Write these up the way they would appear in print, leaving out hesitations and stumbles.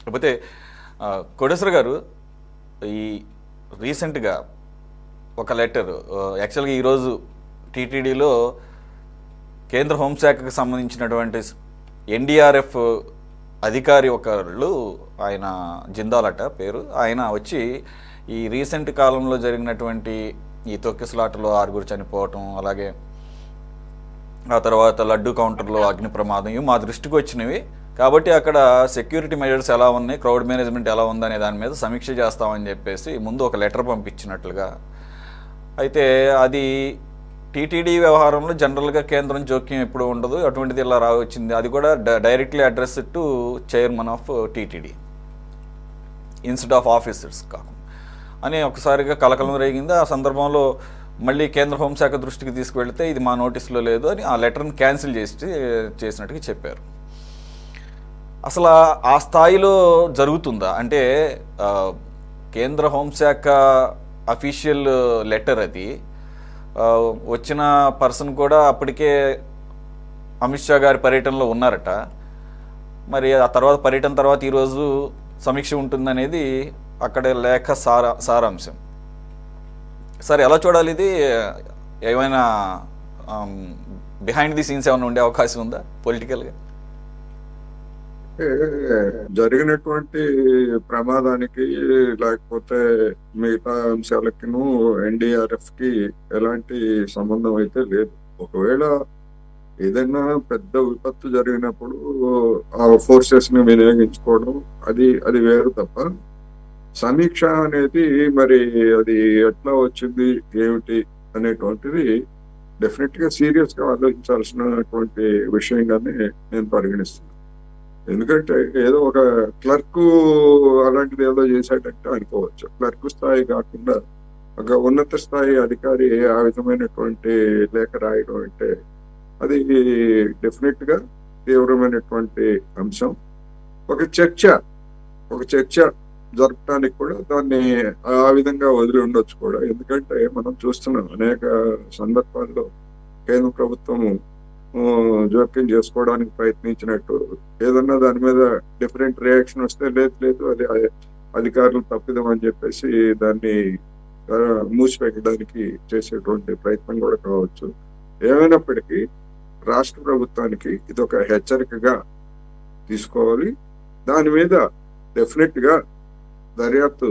కాకపోతే కోటేశ్వర గారు, ఈ రీసెంట్గా ఒక లెటర్ యాక్చువల్గా ఈరోజు టీటీడీలో కేంద్ర హోంశాఖకు సంబంధించినటువంటి ఎన్డీఆర్ఎఫ్ అధికారి ఒకళ్ళు, ఆయన జిందాలట పేరు, ఆయన వచ్చి ఈ రీసెంట్ కాలంలో జరిగినటువంటి ఈ తొక్కిసలాటలో 6 చనిపోవటం, అలాగే ఆ తర్వాత లడ్డు కౌంటర్లో అగ్ని ప్రమాదం, ఇవి మా దృష్టికి వచ్చినవి, కాబట్టి అక్కడ సెక్యూరిటీ మెజర్స్ ఎలా ఉన్నాయి, క్రౌడ్ మేనేజ్మెంట్ ఎలా ఉందనే దాని మీద సమీక్ష చేస్తామని చెప్పేసి ముందు ఒక లెటర్ పంపించినట్లుగా. అయితే అది టీటీడీ వ్యవహారంలో జనరల్గా కేంద్రం జోక్యం ఎప్పుడు ఉండదు, అటువంటిది ఇలా రావచ్చింది. అది కూడా directly address to chairman of TTD instead of officers కాకుండా అని ఒకసారిగా కలకలం రేగింది. ఆ సందర్భంలో మళ్ళీ కేంద్ర హోంశాఖ దృష్టికి తీసుకువెళితే ఇది మా నోటీసులో లేదు అని ఆ లెటర్ని క్యాన్సిల్ చేసినట్టుగా చెప్పారు. అసలు ఆ స్థాయిలో జరుగుతుందా? అంటే కేంద్ర హోంశాఖ అఫీషియల్ లెటర్ అది, వచ్చిన పర్సన్ కూడా అప్పటికే అమిత్ షా గారి పర్యటనలో ఉన్నారట. మరి ఆ తర్వాత పర్యటన తర్వాత ఈరోజు సమీక్ష ఉంటుందనేది అక్కడ లేఖ సారాంశం. సార్ ఎలా చూడాలి ఇది? ఏమైనా బిహైండ్ ది సీన్స్ ఏమైనా ఉండే అవకాశం ఉందా పొలిటికల్గా? జరిగినటువంటి ప్రమాదానికి లేకపోతే మిగతా అంశాలకిను ఎన్డీఆర్ఎఫ్ కి ఎలాంటి సంబంధం అయితే లేదు. ఒకవేళ ఏదైనా పెద్ద విపత్తు జరిగినప్పుడు ఆ ఫోర్సెస్ ని వినియోగించుకోవడం అది వేరు తప్ప, సమీక్ష అనేది మరి అది ఎట్లా వచ్చింది ఏమిటి అనేటువంటిది డెఫినెట్ గా సీరియస్ గా ఆలోచించాల్సినటువంటి విషయంగానే నేను పరిగణిస్తున్నాను. ఎందుకంటే ఏదో ఒక క్లర్క్ అలాంటిది ఏదో చేశాడంటే అనుకోవచ్చు. క్లర్క్ స్థాయి కాకుండా ఒక ఉన్నత స్థాయి అధికారి ఆ విధమైనటువంటి లేఖ రాయడం అంటే అది డెఫినెట్ గా తీవ్రమైనటువంటి అంశం. ఒక చర్చ జరపడానికి కూడా దాన్ని ఆ విధంగా వదిలి ఉండొచ్చు కూడా. ఎందుకంటే మనం చూస్తున్నాం అనేక సందర్భాల్లో కేంద్ర ప్రభుత్వము జోక్యం చేసుకోవడానికి ప్రయత్నించినట్టు, ఏదన్నా దాని మీద డిఫరెంట్ రియాక్షన్ వస్తే లేదు అది అధికారులు తప్పిదం అని చెప్పేసి దాన్ని మూసిపెట్టడానికి చేసేటువంటి ప్రయత్నం కూడా కావచ్చు. ఏమైనప్పటికీ రాష్ట్ర ప్రభుత్వానికి ఇది ఒక హెచ్చరికగా తీసుకోవాలి. దాని మీద డెఫినెట్ గా దర్యాప్తు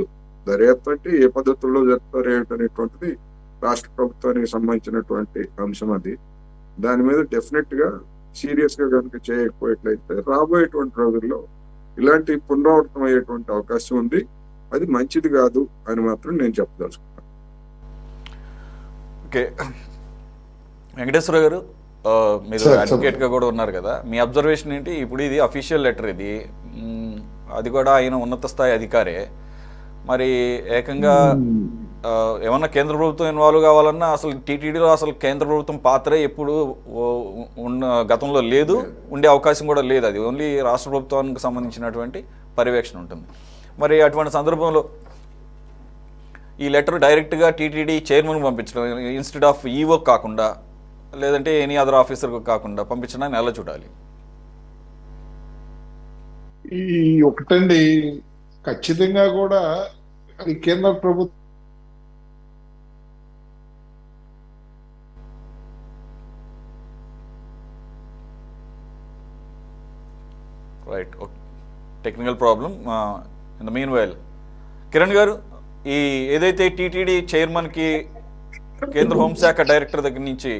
అంటే ఏ పద్ధతుల్లో జరుపుతారు ఏమిటనేటువంటిది రాష్ట్ర ప్రభుత్వానికి సంబంధించినటువంటి అంశం. అది దాని మీద డెఫినెట్ గా సీరియస్ గా కనుక చేయకపోయేట్లయితే రాబోయేటువంటి రోజుల్లో ఇలాంటి పునరావృతం అయ్యేటువంటి అవకాశం ఉంది. అది మంచిది కాదు అని మాత్రం నేను చెప్పదలుచుకున్నాను. ఓకే, వెంకటేశ్వర గారు, మీరు అడ్వకేట్ గా కూడా ఉన్నారు కదా, మీ అబ్జర్వేషన్ ఏంటి? ఇప్పుడు ఇది అఫీషియల్ లెటర్, ఇది అది కూడా ఆయన ఉన్నత స్థాయి అధికారే. మరి ఏకంగా ఏమన్నా కేంద్ర ప్రభుత్వం ఇన్వాల్వ్ కావాలన్నా అసలు టీటీడీలో అసలు కేంద్ర ప్రభుత్వం పాత్రే ఎప్పుడు గతంలో లేదు, ఉండే అవకాశం కూడా లేదు. అది ఓన్లీ రాష్ట్ర ప్రభుత్వానికి సంబంధించినటువంటి పర్యవేక్షణ ఉంటుంది. మరి అటువంటి సందర్భంలో ఈ లెటర్ డైరెక్ట్గా టీటీడీ చైర్మన్ పంపించడం ఇన్స్టెడ్ ఆఫ్ ఈఓ కాకుండా, లేదంటే ఎనీ అదర్ ఆఫీసర్ కాకుండా పంపించడాన్ని ఎలా చూడాలి? ఈ ఒకటండి, ఖచ్చితంగా కూడా ఈ కేంద్ర ప్రభుత్వం right, technical problem. In the mean while Kiran గారు, ఈ ఏదైతే టీటీడీ చైర్మన్కి కేంద్ర హోంశాఖ డైరెక్టర్ దగ్గర నుంచి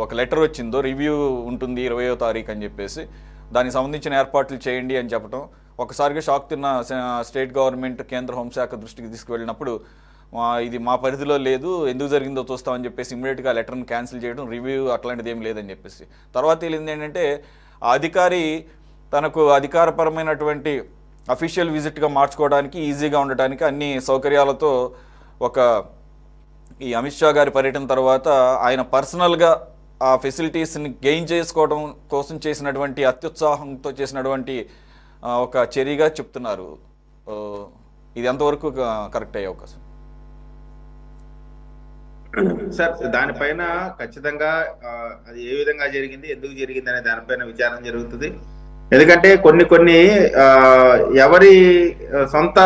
ఒక లెటర్ వచ్చిందో, రివ్యూ ఉంటుంది 20వ తారీఖు అని చెప్పేసి, దానికి సంబంధించిన ఏర్పాట్లు చేయండి అని చెప్పడం, ఒకసారిగా షాక్ తిన్న స్టేట్ గవర్నమెంట్ కేంద్ర హోంశాఖ దృష్టికి తీసుకువెళ్ళినప్పుడు ఇది మా పరిధిలో లేదు, ఎందుకు జరిగిందో చూస్తామని చెప్పేసి ఇమ్మీడియట్గా ఆ లెటర్ని క్యాన్సిల్ చేయడం, రివ్యూ అట్లాంటిది ఏం లేదని చెప్పేసి. తర్వాత తెలిసింది ఏంటంటే ఆ అధికారి తనకు అధికారపరమైనటువంటి అఫీషియల్ విజిట్గా మార్చుకోవడానికి, ఈజీగా ఉండటానికి అన్ని సౌకర్యాలతో ఈ అమిత్ షా గారి పర్యటన తర్వాత ఆయన పర్సనల్గా ఆ ఫెసిలిటీస్ని గెయిన్ చేసుకోవడం కోసం చేసినటువంటి అత్యుత్సాహంతో చేసినటువంటి ఒక చర్యగా చెప్తున్నారు. ఇది ఎంతవరకు కరెక్ట్ అయ్యే అవకాశం? సార్, దానిపైన ఖచ్చితంగా అది ఏ విధంగా జరిగింది, ఎందుకు జరిగింది అనే దానిపైన విచారణ జరుగుతుంది. ఎందుకంటే కొన్ని కొన్ని ఎవరి సొంత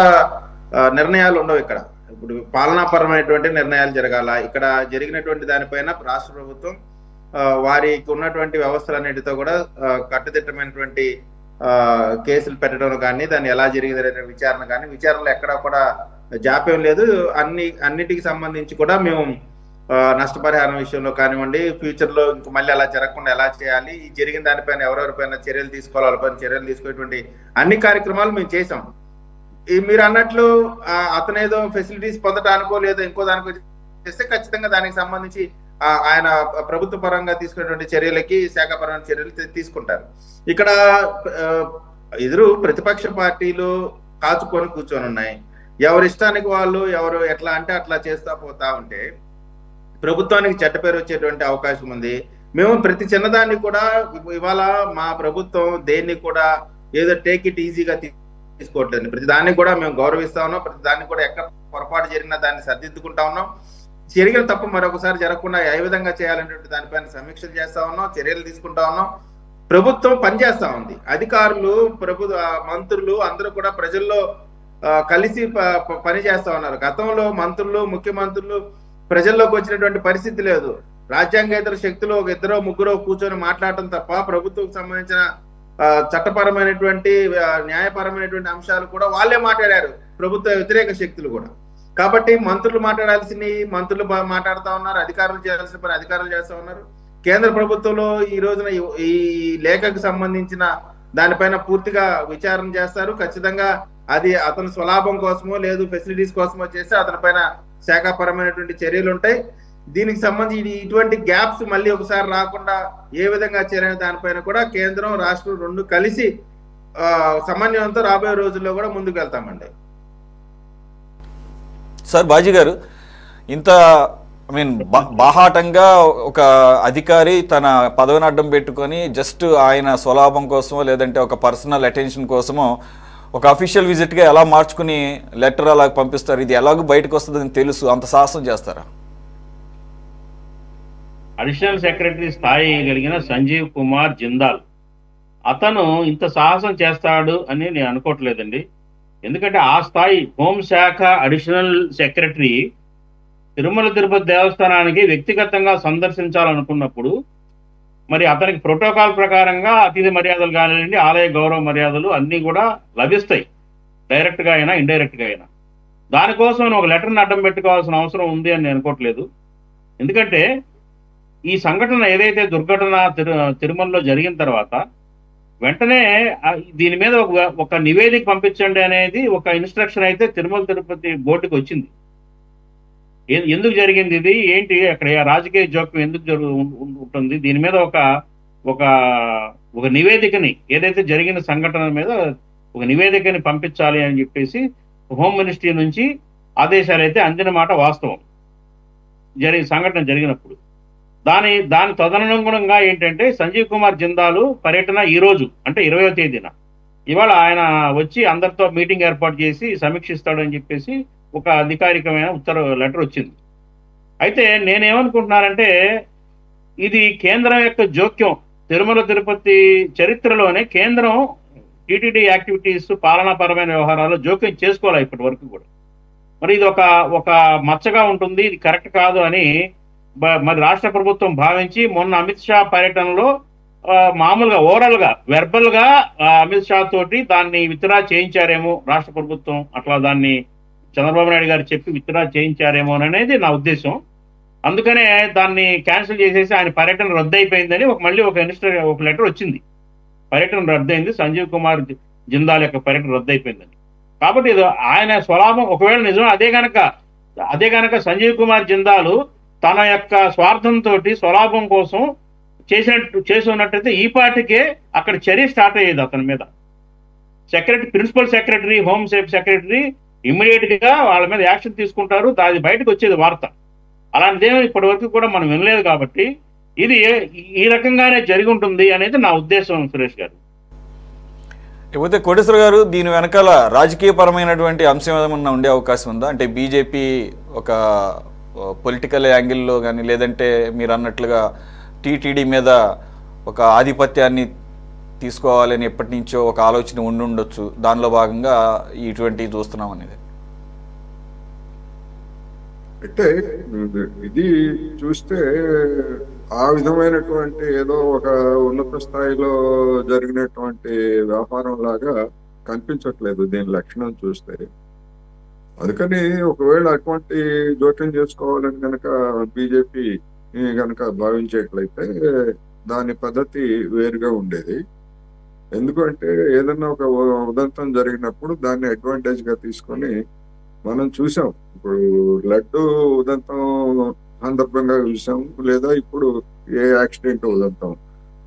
నిర్ణయాలు ఉండవు ఇక్కడ. ఇప్పుడు పాలనాపరమైనటువంటి నిర్ణయాలు జరగాల. ఇక్కడ జరిగినటువంటి దానిపైన రాష్ట్ర ప్రభుత్వం వారికి ఉన్నటువంటి వ్యవస్థలన్నిటితో కూడా కట్టుదిట్టమైనటువంటి కేసులు పెట్టడం కానీ, దాన్ని ఎలా జరిగిందనే విచారణ కానీ, విచారణలో ఎక్కడా కూడా జాప్యం లేదు. అన్నిటికి సంబంధించి కూడా మేము నష్టపరిహారం విషయంలో కానివ్వండి, ఫ్యూచర్లో ఇంక మళ్ళీ అలా జరగకుండా ఎలా చేయాలి, ఈ జరిగిన దానిపైన ఎవరెవరిపైన చర్యలు తీసుకోవాలి, వాళ్ళపైన చర్యలు తీసుకునేటువంటి అన్ని కార్యక్రమాలు మేము చేసాం. మీరు అన్నట్లు అతనేదో ఫెసిలిటీస్ పొందడానికో లేదో ఇంకో దానికో చేస్తే ఖచ్చితంగా దానికి సంబంధించి ఆయన ప్రభుత్వ పరంగా తీసుకునేటువంటి చర్యలకి శాఖపరమైన చర్యలు తీసుకుంటారు. ఇక్కడ ఎదురు ప్రతిపక్ష పార్టీలు కాచుకొని కూర్చొని ఉన్నాయి. ఎవరిష్టానికి వాళ్ళు ఎవరు ఎట్లా అంటే అట్లా చేస్తా పోతా ఉంటే ప్రభుత్వానికి చెడ్డ పేరు వచ్చేటువంటి అవకాశం ఉంది. మేము ప్రతి చిన్నదాన్ని కూడా ఇవాళ మా ప్రభుత్వం దేన్ని కూడా ఏదో టేక్ ఇట్ ఈజీగా తీసుకోవట్లేదు. ప్రతి దాన్ని కూడా మేము గౌరవిస్తా ఉన్నాం. ప్రతి దాన్ని కూడా ఎక్కడ పొరపాటు జరిగినా దాన్ని సరిదిద్దుకుంటా ఉన్నాం. జరిగిన తప్పు మరొకసారి జరగకుండా ఏ విధంగా చేయాలనేటువంటి దానిపైన సమీక్షలు చేస్తా ఉన్నాం, చర్యలు తీసుకుంటా ఉన్నాం. ప్రభుత్వం పనిచేస్తా ఉంది. అధికారులు, మంత్రులు అందరూ కూడా ప్రజల్లో కలిసి పని చేస్తా ఉన్నారు. గతంలో మంత్రులు, ముఖ్యమంత్రులు ప్రజల్లోకి వచ్చినటువంటి పరిస్థితి లేదు. రాజ్యాంగేతర శక్తులు ఒక ఇద్దరో ముగ్గురో కూర్చొని మాట్లాడటం తప్ప ప్రభుత్వం సంబంధించిన చట్టపరమైనటువంటి న్యాయపరమైనటువంటి అంశాలు కూడా వాళ్ళే మాట్లాడారు, ప్రభుత్వ వ్యతిరేక శక్తులు కూడా. కాబట్టి మంత్రులు మాట్లాడాల్సింది మంత్రులు మాట్లాడుతూ ఉన్నారు, అధికారులు చేయాల్సిన పని అధికారులు చేస్తూ ఉన్నారు. కేంద్ర ప్రభుత్వంలో ఈ రోజున ఈ లేఖకు సంబంధించిన దానిపైన పూర్తిగా విచారణ చేస్తారు. ఖచ్చితంగా అది అతని స్వలాభం కోసమో లేదు ఫెసిలిటీస్ కోసమో చేస్తే అతని పైన శాఖాపరమైనటువంటి చర్యలు ఉంటాయి. దీనికి సంబంధించి ఇటువంటి గ్యాప్స్ మళ్ళీ ఒకసారి రాకుండా ఏ విధంగా చేయాలనే దానిపైన కూడా కేంద్రం, రాష్ట్రం రెండు కలిసి సమన్వయంతో రాబోయే రోజుల్లో కూడా ముందుకు వెళ్తామండి. సార్ బాజీ గారు, ఇంత బాహాటంగా ఒక అధికారి తన పదవిని అడ్డం పెట్టుకొని జస్ట్ ఆయన స్వలాభం కోసమో లేదంటే ఒక పర్సనల్ అటెన్షన్ కోసమో ఒక అఫీషియల్ విజిట్గా ఎలా మార్చుకుని లెటర్ అలా పంపిస్తారు? ఇది ఎలాగో బయటకు వస్తుందని తెలుసు, అంత సాహసం చేస్తారా? అడిషనల్ సెక్రటరీ స్థాయి కలిగిన సంజీవ్ కుమార్ జిందాల్ అతను ఇంత సాహసం చేస్తాడు అని నేను అనుకోవట్లేదండి. ఎందుకంటే ఆ స్థాయి హోంశాఖ అడిషనల్ సెక్రటరీ తిరుమల తిరుపతి దేవస్థానానికి వ్యక్తిగతంగా సందర్శించాలనుకున్నప్పుడు మరి అతనికి ప్రోటోకాల్ ప్రకారంగా అతిథి మర్యాదలు కానివ్వండి, ఆలయ గౌరవ మర్యాదలు అన్నీ కూడా లభిస్తాయి, డైరెక్ట్గా అయినా ఇండైరెక్ట్గా అయినా. దానికోసం ఒక లెటర్ని అడ్డం పెట్టుకోవాల్సిన అవసరం ఉంది అని నేను అనుకోవట్లేదు. ఎందుకంటే ఈ సంఘటన ఏదైతే దుర్ఘటన తిరుమలలో జరిగిన తర్వాత వెంటనే దీని మీద ఒక నివేదిక పంపించండి అనేది ఒక ఇన్స్ట్రక్షన్ అయితే తిరుమల తిరుపతి బోర్డుకి వచ్చింది. ఎందుకు జరిగింది ఇది, ఏంటి అక్కడ రాజకీయ జోక్యం ఎందుకు ఉంటుంది, దీని మీద ఒక నివేదికని, ఏదైతే జరిగిన సంఘటన మీద ఒక నివేదికని పంపించాలి అని చెప్పేసి హోమ్ మినిస్ట్రీ నుంచి ఆదేశాలు అయితే అందిన మాట వాస్తవం. సంఘటన జరిగినప్పుడు దాని తదనుగుణంగా ఏంటంటే సంజీవ్ కుమార్ జిందాలు పర్యటన ఈ రోజు అంటే 20వ తేదీన ఇవాళ ఆయన వచ్చి అందరితో మీటింగ్ ఏర్పాటు చేసి సమీక్షిస్తాడు అని చెప్పేసి ఒక అధికారికమైన లెటర్ వచ్చింది. అయితే నేనేమనుకుంటున్నానంటే ఇది కేంద్రం యొక్క జోక్యం. తిరుమల తిరుపతి చరిత్రలోనే కేంద్రం టీటీడీ యాక్టివిటీస్, పాలనాపరమైన వ్యవహారాల్లో జోక్యం చేసుకోవాలి ఇప్పటి వరకు కూడా. మరి ఇది ఒక మచ్చగా ఉంటుంది, ఇది కరెక్ట్ కాదు అని మరి రాష్ట్ర ప్రభుత్వం భావించి మొన్న అమిత్ షా పర్యటనలో మామూలుగా ఓవరాల్గా వెర్బల్గా అమిత్ షా తోటి దాన్ని విత్డ్రా చేయించారేమో రాష్ట్ర ప్రభుత్వం, అట్లా దాన్ని చంద్రబాబు నాయుడు గారు చెప్పి విత్డ్రా చేయించారేమో అనేది నా ఉద్దేశం. అందుకనే దాన్ని క్యాన్సిల్ చేసేసి ఆయన పర్యటన రద్దు అయిపోయిందని మళ్ళీ ఒక లెటర్ వచ్చింది. పర్యటన రద్దయింది, సంజీవ్ కుమార్ జిందాల్ యొక్క పర్యటన రద్దు అయిపోయిందని. కాబట్టి ఆయన స్వలాభం ఒకవేళ నిజం అదే కనుక సంజీవ్ కుమార్ జిందాలు తన యొక్క స్వార్థంతో స్వలాభం కోసం చేసి ఉన్నట్టయితే ఈ పార్టీకే అక్కడ చర్య స్టార్ట్ అయ్యేది అతని మీద. Principal secretary, home secretary immediate గా వాళ్ళ మీద యాక్షన్ తీసుకుంటారు, అది బయటకు వచ్చేది వార్త. అలాంటిదేమో ఇప్పటి వరకు కూడా మనం వినలేదు. కాబట్టి ఇది ఈ రకంగానే జరిగి ఉంటుంది అనేది నా ఉద్దేశం సురేష్ గారు. లేకపోతే కోటేశ్వర గారు, దీని వెనకాల రాజకీయపరమైనటువంటి అంశం ఏమన్నా ఉండే అవకాశం ఉందా? అంటే బీజేపీ ఒక పొలిటికల్ యాంగిల్లో కానీ లేదంటే మీరు అన్నట్లుగా టీటీడీ మీద ఒక ఆధిపత్యాన్ని తీసుకోవాలని ఎప్పటి నుంచో ఒక ఆలోచన ఉండొచ్చు, దానిలో భాగంగా ఇటువంటివి చూస్తున్నాం అనేది. అంటే ఇది చూస్తే ఆ విధమైనటువంటి ఏదో ఒక ఉన్నత స్థాయిలో జరిగినటువంటి వ్యాపారం లాగా కనిపించట్లేదు దీని లక్షణం చూస్తే. అందుకని ఒకవేళ అటువంటి జోక్యం చేసుకోవాలని కనుక బీజేపీ కనుక భావించేట్లయితే దాని పద్ధతి వేరుగా ఉండేది. ఎందుకంటే ఏదన్నా ఒక ఉదంతం జరిగినప్పుడు దాన్ని అడ్వాంటేజ్ గా తీసుకొని మనం చూసాం. ఇప్పుడు లడ్డు ఉదంతం సందర్భంగా చూసాం, లేదా ఇప్పుడు ఏ యాక్సిడెంట్ ఉదంతం.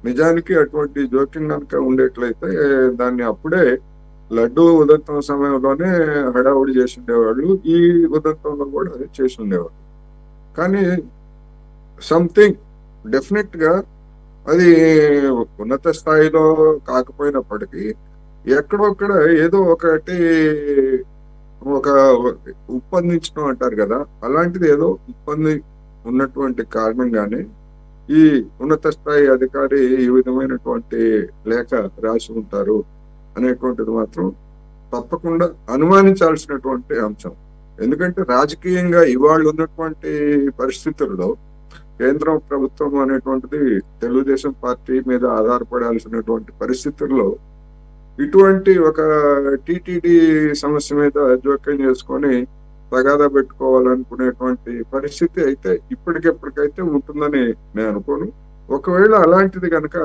నిజానికి అటువంటి జోక్యం కనుక ఉండేట్లయితే దాన్ని అప్పుడే లడ్డు ఉదంతం సమయంలోనే హడావుడి చేసి ఉండేవాళ్ళు, ఈ ఉదంతంలో కూడా అది చేసి ఉండేవాళ్ళు. కానీ సంథింగ్ డెఫినెట్ గా అది ఉన్నత స్థాయిలో కాకపోయినప్పటికీ ఎక్కడొక్కడ ఏదో ఒకటి ఒక ఉప్పందించడం అంటారు కదా, అలాంటిది ఏదో ఇబ్బంది ఉన్నటువంటి కారణంగానే ఈ ఉన్నత స్థాయి అధికారి ఈ విధమైనటువంటి లేఖ రాసి ఉంటారు అనేటువంటిది మాత్రం తప్పకుండా అనుమానించాల్సినటువంటి అంశం. ఎందుకంటే రాజకీయంగా ఇవాళ ఉన్నటువంటి పరిస్థితుల్లో కేంద్రం ప్రభుత్వం అనేటువంటిది తెలుగుదేశం పార్టీ మీద ఆధారపడాల్సినటువంటి పరిస్థితుల్లో ఇటువంటి ఒక టీటీడీ సమస్య మీద జోక్యం చేసుకొని తగాదా పెట్టుకోవాలనుకునేటువంటి పరిస్థితి అయితే ఇప్పటికెప్పటికైతే ఉంటుందని నేను అనుకోను. ఒకవేళ అలాంటిది కనుక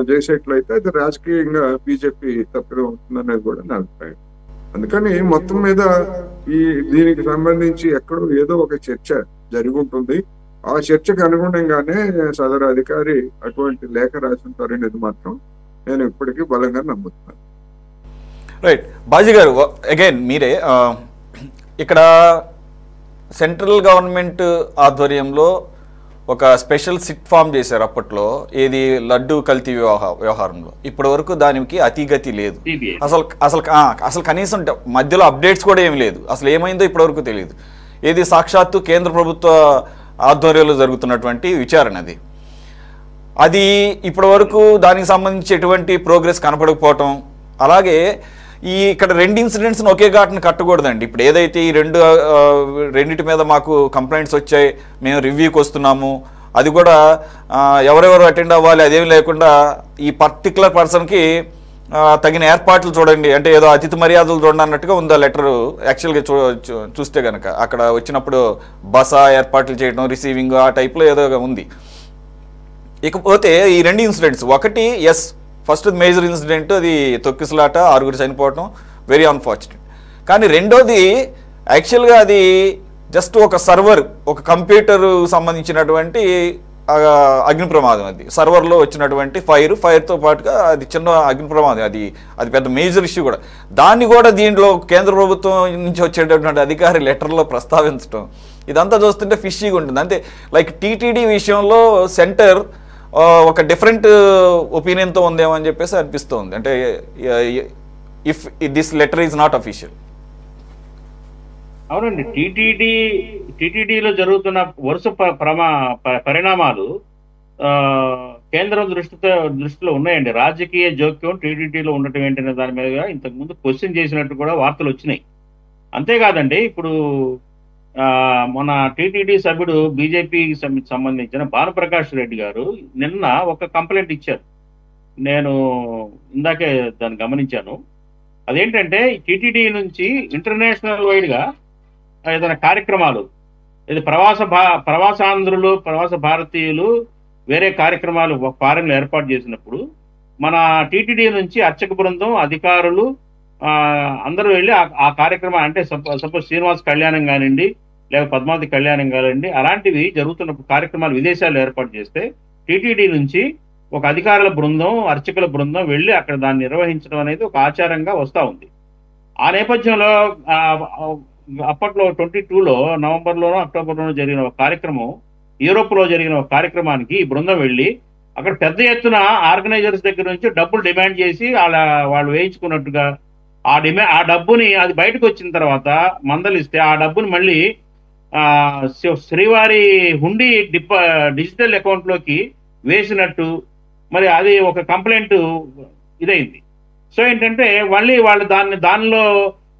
చేసేట్లయితే అది రాజకీయంగా బీజేపీ తప్పిదం ఉంటుందనేది కూడా నా అభిప్రాయం. అందుకని మొత్తం మీద దీనికి సంబంధించి ఎక్కడో ఏదో ఒక చర్చ జరిగి ఉంటుంది. ఆ చర్చకు అనుగుణంగానే సదరు అధికారి అటువంటి లేఖ రాసి ఉంటారనేది మాత్రం నేను ఇప్పటికీ బలంగా నమ్ముతున్నాను. రైట్ బాజీ గారు, అగైన్ మీరే ఇక్కడ సెంట్రల్ గవర్నమెంట్ ఆధ్వర్యంలో ఒక స్పెషల్ సిట్ ఫామ్ చేశారు అప్పట్లో, ఏది లడ్డు కల్తీ వ్యవహారంలో. ఇప్పటి వరకు దానికి అతిగతి లేదు. అసలు కనీసం మధ్యలో అప్డేట్స్ కూడా ఏమి లేదు. అసలు ఏమైందో ఇప్పటి వరకు తెలియదు. ఏది సాక్షాత్తు కేంద్ర ప్రభుత్వ ఆధ్వర్యంలో జరుగుతున్నటువంటి విచారణ అది ఇప్పటి వరకు దానికి సంబంధించి ఎటువంటి ప్రోగ్రెస్ కనపడకపోవటం. అలాగే ఇక్కడ రెండు ఇన్సిడెంట్స్ని ఒకే ఘాటును కట్టకూడదండి. ఇప్పుడు ఏదైతే ఈ రెండింటి మీద మాకు కంప్లైంట్స్ వచ్చాయి, మేము రివ్యూకి వస్తున్నాము, అది కూడా ఎవరెవరు అటెండ్ అవ్వాలి అదేమి లేకుండా ఈ పర్టికులర్ పర్సన్కి తగిన ఏర్పాట్లు చూడండి, అంటే ఏదో అతిథి మర్యాదలు చూడండి అన్నట్టుగా ఉందా లెటరు. యాక్చువల్గా చూస్తే కనుక అక్కడ వచ్చినప్పుడు బస ఏర్పాట్లు చేయడం, రిసీవింగ్ ఆ టైప్లో ఏదో ఉంది. ఇకపోతే ఈ రెండు ఇన్సిడెంట్స్, ఒకటి ఫస్ట్ మేజర్ ఇన్సిడెంట్, అది తొక్కిసలాట, 6 చనిపోవటం, వెరీ అన్ఫార్చునేట్. కానీ రెండోది యాక్చువల్గా అది జస్ట్ ఒక సర్వర్, ఒక కంప్యూటర్ సంబంధించినటువంటి అగ్ని ప్రమాదం. అది సర్వర్లో వచ్చినటువంటి ఫైర్తో పాటుగా అది చిన్న అగ్ని ప్రమాదం, అది పెద్ద మేజర్ ఇష్యూ కూడా. దాన్ని కూడా దీంట్లో కేంద్ర ప్రభుత్వం నుంచి వచ్చేటటువంటి అధికారి లెటర్లో ప్రస్తావించడం, ఇదంతా చూస్తుంటే ఫిషీగా ఉంటుంది. అంతే లైక్ టీటీడీ విషయంలో సెంటర్ ఒక డిఫరెంట్ ఒపీనియన్తో ఉందేమో అని చెప్పేసి అనిపిస్తుంది. అంటే if this letter is not official. అవునండి, టీటీడీలో జరుగుతున్న వరుస పరిణామాలు కేంద్రం దృష్టిలో ఉన్నాయండి. రాజకీయ జోక్యం టీటీడీలో ఉండటం ఏంటనే దాని మీద ఇంతకుముందు క్వశ్చన్ చేసినట్టు కూడా వార్తలు వచ్చినాయి. అంతేకాదండి, ఇప్పుడు మన టీటీడీ సభ్యుడు బీజేపీకి సంబంధించిన భానుప్రకాష్ రెడ్డి గారు నిన్న ఒక కంప్లైంట్ ఇచ్చారు. నేను ఇందాకే దాన్ని గమనించాను. అదేంటంటే టీటీడీ నుంచి ఇంటర్నేషనల్ వైడ్గా ఏదైనా కార్యక్రమాలు, ఇది ప్రవాసాంధ్రులు, ప్రవాస భారతీయులు వేరే కార్యక్రమాలు ఫారెన్లో ఏర్పాటు చేసినప్పుడు మన టీటీడీ నుంచి అర్చక బృందం, అధికారులు అందరూ వెళ్ళి ఆ కార్యక్రమం, అంటే సపోజ్ శ్రీనివాస్ కళ్యాణం కానివ్వండి, లేక పద్మావతి కళ్యాణం కానివ్వండి, అలాంటివి జరుగుతున్నప్పుడు కార్యక్రమాలు విదేశాల్లో ఏర్పాటు చేస్తే టీటీడీ నుంచి ఒక అధికారుల బృందం, అర్చకుల బృందం వెళ్ళి అక్కడ దాన్ని నిర్వహించడం అనేది ఒక ఆచారంగా వస్తూ ఉంది. ఆ నేపథ్యంలో అప్పట్లో 22లో నవంబర్లోనో అక్టోబర్లోనో జరిగిన ఒక కార్యక్రమం, యూరోప్లో జరిగిన ఒక కార్యక్రమానికి ఈ బృందం వెళ్ళి అక్కడ పెద్ద ఎత్తున ఆర్గనైజర్స్ దగ్గర నుంచి డబ్బులు డిమాండ్ చేసి వాళ్ళు వేయించుకున్నట్టుగా ఆ డబ్బుని అది బయటకు వచ్చిన తర్వాత మందలిస్తే ఆ డబ్బుని మళ్ళీ శ్రీవారి హుండీ డిజిటల్ అకౌంట్లోకి వేసినట్టు మరి అది ఒక కంప్లైంట్ ఇదైంది. సో ఏంటంటే మళ్ళీ వాళ్ళు దానిలో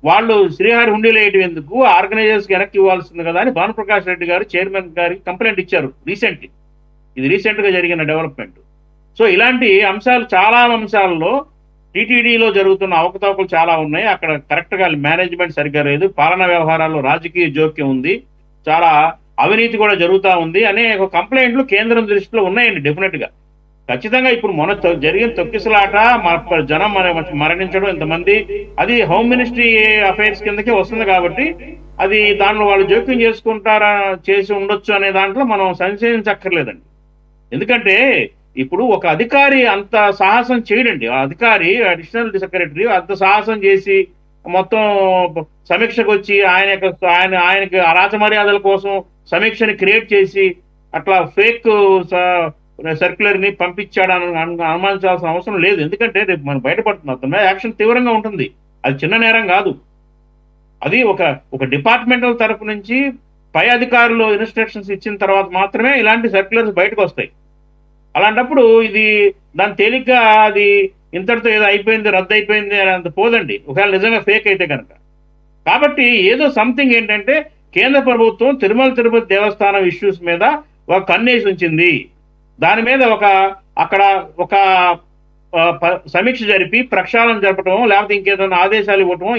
వాళ్ళు శ్రీహరి హుండీలు వేయడం ఎందుకు, ఆర్గనైజర్స్కి వెనక్కి ఇవ్వాల్సింది కదా అని భానుప్రకాష్ రెడ్డి గారు చైర్మన్ గారికి కంప్లైంట్ ఇచ్చారు రీసెంట్లీ. ఇది రీసెంట్గా జరిగిన డెవలప్మెంట్. సో ఇలాంటి అంశాలు చాలా అంశాలలో టీటీడీలో జరుగుతున్న అవకతవకలు చాలా ఉన్నాయి. అక్కడ కరెక్ట్గా మేనేజ్మెంట్ సరిగ్గా లేదు, పాలనా వ్యవహారాల్లో రాజకీయ జోక్యం ఉంది, చాలా అవినీతి కూడా జరుగుతూ ఉంది అనే ఒక కంప్లైంట్లు కేంద్రం దృష్టిలో ఉన్నాయండి డెఫినెట్గా. ఖచ్చితంగా ఇప్పుడు మొన్న జరిగిన తొక్కిసలాట, జనం మరణించడం ఇంతమంది, అది హోమ్ మినిస్ట్రీ అఫైర్స్ కిందకే వస్తుంది కాబట్టి అది దానిలో వాళ్ళు జోక్యం చేసి ఉండొచ్చు అనే దాంట్లో మనం సంశయించక్కర్లేదండి. ఎందుకంటే ఇప్పుడు ఒక అధికారి అంత సాహసం చేయడండి. ఆ అధికారి అడిషనల్ సెక్రటరీ అంత సాహసం చేసి మొత్తం సమీక్షకు వచ్చి ఆయనకి రాజమర్యాదల కోసం సమీక్షని క్రియేట్ చేసి అట్లా ఫేక్ సర్క్యులర్ ని పంపించాడని అనుమానించాల్సిన అవసరం లేదు. ఎందుకంటే రేపు మనం బయటపడుతుంది, అతను యాక్షన్ తీవ్రంగా ఉంటుంది. అది చిన్న నేరం కాదు. అది ఒక డిపార్ట్మెంటల్ తరపు నుంచి పై అధికారులు ఇన్స్ట్రక్షన్స్ ఇచ్చిన తర్వాత మాత్రమే ఇలాంటి సర్క్యులర్స్ బయటకు వస్తాయి. అలాంటప్పుడు ఇది దాని తేలిగ్గా అది ఇంతటితో ఏదో అయిపోయింది, రద్దు అయిపోయింది అని అంత పోదండి, ఒకవేళ నిజంగా ఫేక్ అయితే కనుక. కాబట్టి ఏదో సంథింగ్ ఏంటంటే కేంద్ర ప్రభుత్వం తిరుమల తిరుపతి దేవస్థానం ఇష్యూస్ మీద ఒక కన్నేసి ఉంచింది. దాని మీద అక్కడ ఒక సమీక్ష జరిపి ప్రక్షాళన జరపటం, లేకపోతే ఇంకేదైనా ఆదేశాలు ఇవ్వటం,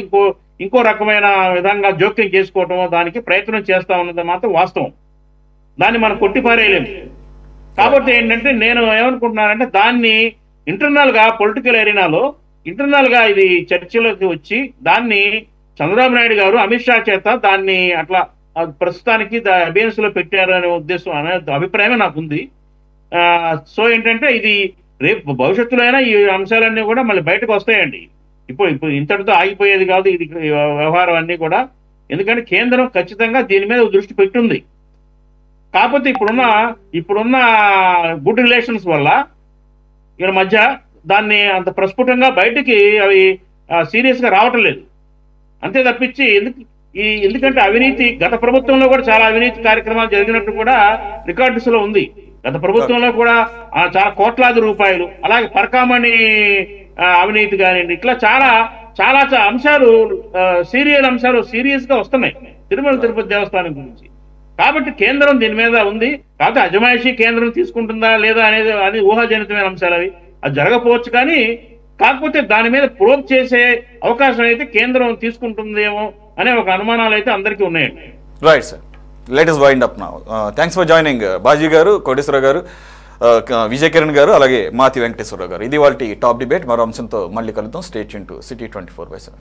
ఇంకో రకమైన విధంగా జోక్యం చేసుకోవటం దానికి ప్రయత్నం చేస్తా ఉన్నది మాత్రం వాస్తవం. దాన్ని మనం కొట్టిపారేయలేము. కాబట్టి ఏంటంటే నేను ఏమనుకుంటున్నానంటే దాన్ని ఇంటర్నల్ గా పొలిటికల్ ఎరీనాలో ఇంటర్నల్ గా ఇది చర్చలోకి వచ్చి దాన్ని చంద్రబాబు నాయుడు గారు అమిత్ షా చేత దాన్ని అట్లా ప్రస్తుతానికి అబియన్స్ లో పెట్టారు అనే ఉద్దేశం అనే అభిప్రాయమే నాకు ఉంది. సో ఏంటంటే ఇది రేపు భవిష్యత్తులో అయినా ఈ అంశాలన్నీ కూడా మళ్ళీ బయటకు వస్తాయండి. ఇప్పుడు ఇంతటితో ఆగిపోయేది కాదు ఇది వ్యవహారం అన్నీ కూడా. ఎందుకంటే కేంద్రం ఖచ్చితంగా దీని మీద దృష్టి పెట్టుంది. కాకపోతే ఇప్పుడున్న గుడ్ రిలేషన్స్ వల్ల వీళ్ళ మధ్య దాన్ని అంత ప్రస్ఫుటంగా బయటికి అవి సీరియస్ గా రావటం లేదు. అంతే తప్పించి ఎందుకంటే అవినీతి గత ప్రభుత్వంలో కూడా చాలా అవినీతి కార్యక్రమాలు జరిగినట్టు కూడా రికార్డ్స్ లో ఉంది. గత ప్రభుత్వంలో కూడా చాలా కోట్లాది రూపాయలు, అలాగే పరకామణి అవినీతి కానివ్వండి, ఇట్లా చాలా చాలా అంశాలు సీరియల్ అంశాలు సీరియస్ గా వస్తున్నాయి తిరుమల తిరుపతి దేవస్థానం గురించి. కాబట్టి కేంద్రం దీని మీద ఉంది. కాకపోతే అజమాయిషీ కేంద్రం తీసుకుంటుందా లేదా అనేది అది ఊహాజనితమైన అంశాలు, అది జరగకపోవచ్చు. కానీ కాకపోతే దాని మీద ప్రోబ్ చేసే అవకాశం అయితే కేంద్రం తీసుకుంటుందేమో అనే ఒక అనుమానాలు అయితే అందరికీ ఉన్నాయండి. రైట్ సార్, లెట్ us wind up now. Thanks for joining Baji గారు, కోటేశ్వరరావు గారు, విజయ్ కిరణ్ గారు, అలాగే మాతి వెంకటేశ్వరరావు గారు. ఇది వాళ్ళ టాప్ డిబేట్. మరో అంశంతో మళ్ళీ కలుద్దాం. Stay tune to City 24/7.